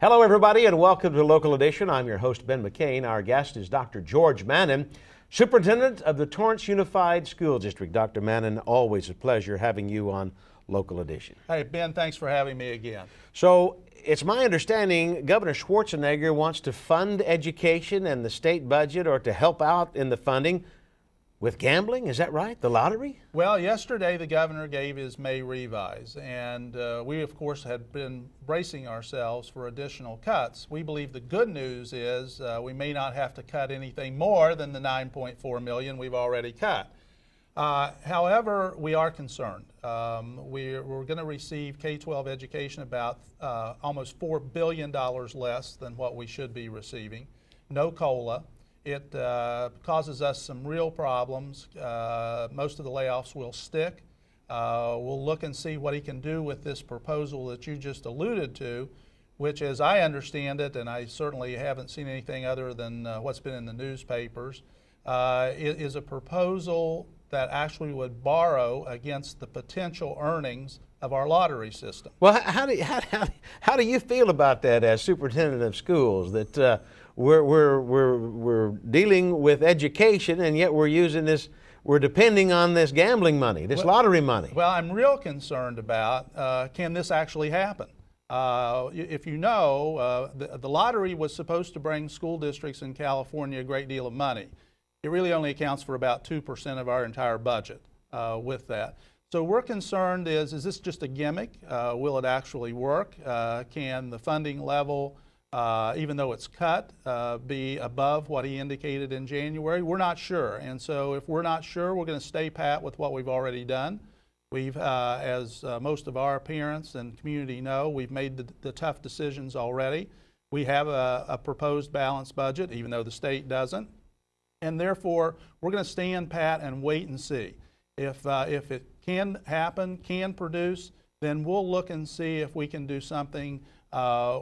Hello, everybody, and welcome to Local Edition. I'm your host, Ben McCain. Our guest is Dr. George Mannon, Superintendent of the Torrance Unified School District. Dr. Mannon, always a pleasure having you on Local Edition. Hey, Ben, thanks for having me again. So, it's my understanding Governor Schwarzenegger wants to fund education and the state budget, or to help out in the funding with gambling. Is that right? The lottery? Well, yesterday the governor gave his May revise, and we, of course, had been bracing ourselves for additional cuts. We believe the good news is we may not have to cut anything more than the $9.4 million we've already cut. However, we are concerned. We're going to receive K-12 education about almost $4 billion less than what we should be receiving. No COLA. It causes us some real problems. Most of the layoffs will stick. We'll look and see what he can do with this proposal that you just alluded to, which, as I understand it, and I certainly haven't seen anything other than what's been in the newspapers, is a proposal that actually would borrow against the potential earnings of our lottery system. Well, how do you feel about that as superintendent of schools, that we're dealing with education and yet we're depending on this gambling money, this lottery money? Well, I'm real concerned about can this actually happen? If you know, the lottery was supposed to bring school districts in California a great deal of money. It really only accounts for about 2% of our entire budget with that. So we're concerned is this just a gimmick? Will it actually work? Can the funding level, even though it's cut, be above what he indicated in January? We're not sure. And so if we're not sure, we're going to stay pat with what we've already done. We've, as most of our parents and community know, we've made the tough decisions already. We have a proposed balanced budget, even though the state doesn't. And therefore, we're going to stand pat and wait and see. If it can happen, can produce, then we'll look and see if we can do something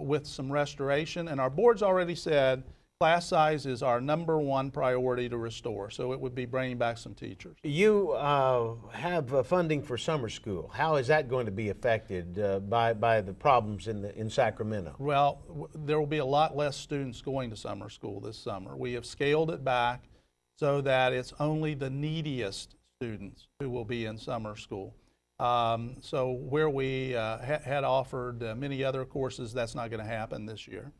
with some restoration. And our board's already said class size is our #1 priority to restore. So it would be bringing back some teachers. You have funding for summer school. How is that going to be affected by the problems in Sacramento? Well, there will be a lot less students going to summer school this summer. We have scaled it back so that it's only the neediest students who will be in summer school. So where we had offered many other courses, that's not going to happen this year.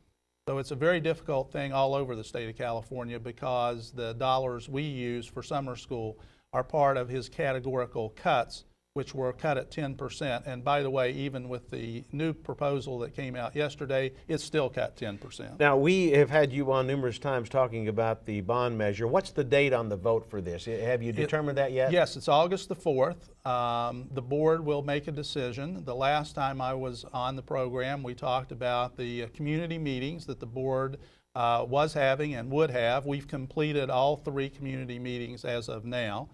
So it's a very difficult thing all over the state of California because the dollars we use for summer school are part of his categorical cuts, which were cut at 10%. And by the way, even with the new proposal that came out yesterday, it's still cut 10%. Now, we have had you on numerous times talking about the bond measure. What's the date on the vote for this? Have you determined that yet? Yes, it's August the 4th. The board will make a decision. The last time I was on the program, we talked about the community meetings that the board was having and would have. We've completed all 3 community meetings as of now.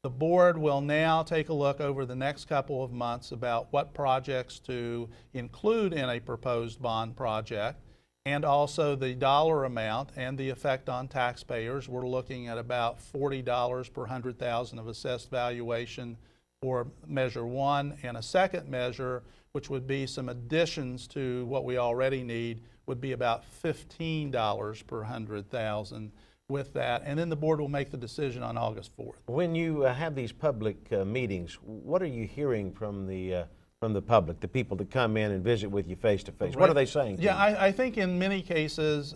The board will now take a look over the next couple of months about what projects to include in a proposed bond project, and also the dollar amount and the effect on taxpayers. We're looking at about $40 per 100,000 of assessed valuation for measure 1, and a second measure, which would be some additions to what we already need, would be about $15 per 100,000. With that, and then the board will make the decision on August 4th. When you have these public meetings, what are you hearing from the public, the people that come in and visit with you face to face? What are they saying to you? I think in many cases,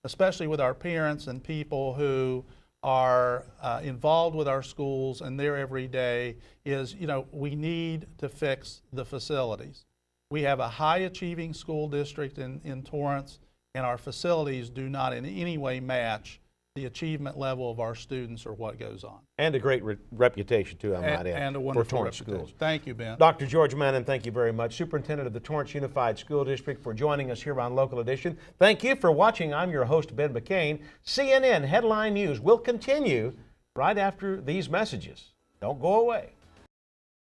especially with our parents and people who are involved with our schools and there every day, is, we need to fix the facilities. We have a high achieving school district in Torrance, and our facilities do not in any way match the achievement level of our students or what goes on. And a great reputation, too, I might add, and a wonderful reputation. Thank you, Ben. Dr. George Mannon, thank you very much. Superintendent of the Torrance Unified School District, for joining us here on Local Edition. Thank you for watching. I'm your host, Ben McCain. CNN Headline News will continue right after these messages. Don't go away.